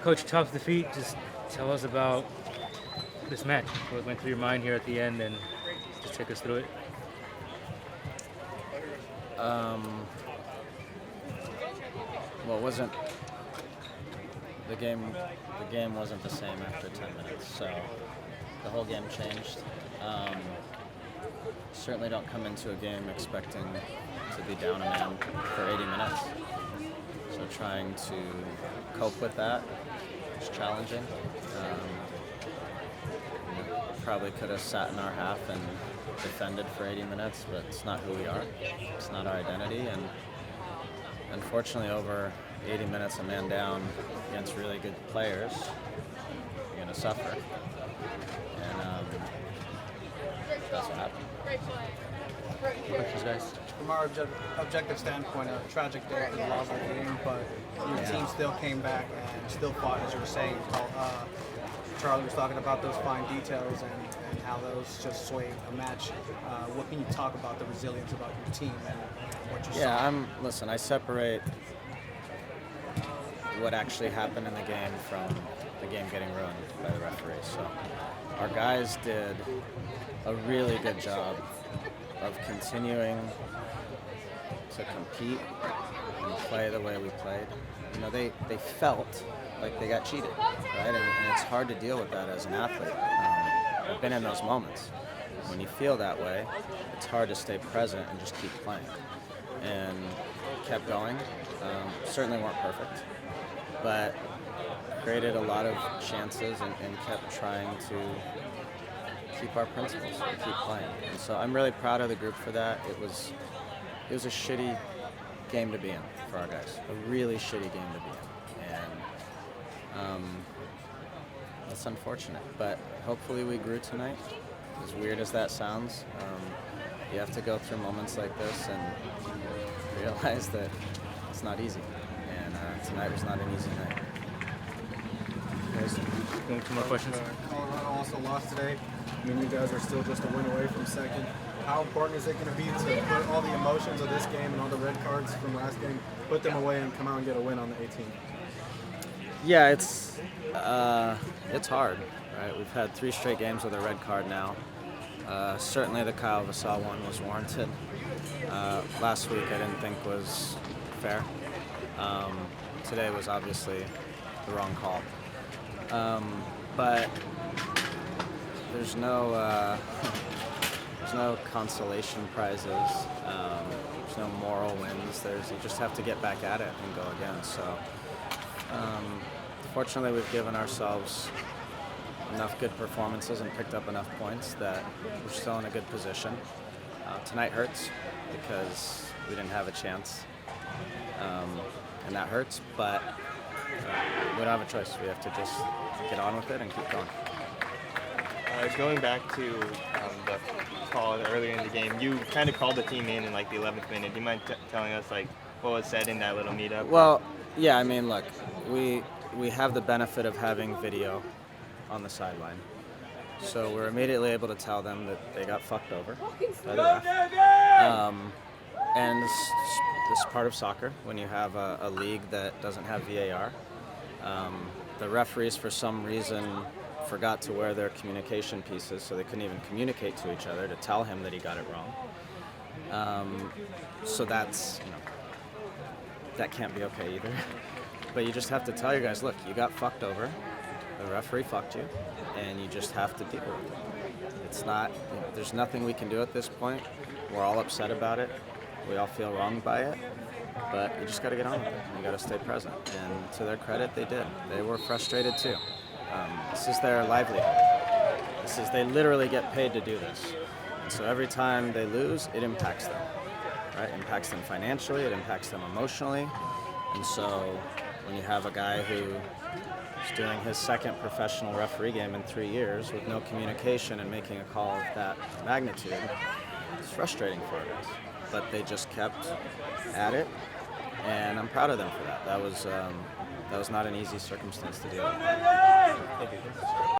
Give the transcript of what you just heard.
Coach, tough defeat. Just tell us about this match. What went through your mind here at the end, and just take us through it. Well, it wasn't the game. The game wasn't the same after 10 minutes, so the whole game changed. Certainly don't come into a game expecting to be down a man for 80 minutes. So trying to cope with that is challenging. Probably could have sat in our half and defended for 80 minutes, but it's not who we are. It's not our identity, and unfortunately over 80 minutes a man down against really good players, you're going to suffer. And that's what happened. Questions, guys? From our objective standpoint, a tragic day for the loss of the game, but your team still came back and still fought, as you were saying. Charlie was talking about those fine details and how those just sway a match. What can you talk about the resilience about your team and what you saw? Listen, I separate what actually happened in the game from the game getting ruined by the referee. So our guys did a really good job of continuing to compete and play the way we played. You know, they felt like they got cheated, right? And it's hard to deal with that as an athlete. I've been in those moments. When you feel that way, it's hard to stay present and just keep playing. And kept going. Certainly weren't perfect, but created a lot of chances and kept trying to keep our principles and keep playing. And so I'm really proud of the group for that. It was a shitty game to be in for our guys. A really shitty game to be in. And that's unfortunate. But hopefully we grew tonight. As weird as that sounds, you have to go through moments like this and realize that it's not easy. And tonight was not an easy night. Guys, going two more questions? Colorado also lost today. I mean, you guys are still just a win away from second. How important is it going to be to put all the emotions of this game and all the red cards from last game, put them away and come out and get a win on the 18th? Yeah, it's hard, right? We've had 3 straight games with a red card now. Certainly the Kyle Vassell one was warranted. Last week I didn't think was fair. Today was obviously the wrong call. But there's no consolation prizes. There's no moral wins. You just have to get back at it and go again. So fortunately we've given ourselves enough good performances and picked up enough points that we're still in a good position. Tonight hurts because we didn't have a chance, and that hurts, but we don't have a choice. We have to just get on with it and keep going. Going back to the call earlier in the game, you kind of called the team in like the 11th minute. Do you mind telling us like what was said in that little meetup? Well, yeah, I mean, look, we have the benefit of having video on the sideline. So we're immediately able to tell them that they got fucked over by the ref. And this is part of soccer when you have a league that doesn't have VAR. The referees, for some reason, forgot to wear their communication pieces, so they couldn't even communicate to each other to tell him that he got it wrong. So that's, that can't be okay either. But you just have to tell your guys, look, you got fucked over. The referee fucked you, and you just have to deal with it. It's not, there's nothing we can do at this point. We're all upset about it. We all feel wronged by it, but you just got to get on with it. You got to stay present. And to their credit, they did. They were frustrated too. This is their livelihood. They literally get paid to do this. And so every time they lose, it impacts them, right? It impacts them financially. It impacts them emotionally. And so when you have a guy who is doing his second professional referee game in 3 years with no communication and making a call of that magnitude, it's frustrating for us. But they just kept at it, and I'm proud of them for that. That was not an easy circumstance to deal with. Thank you.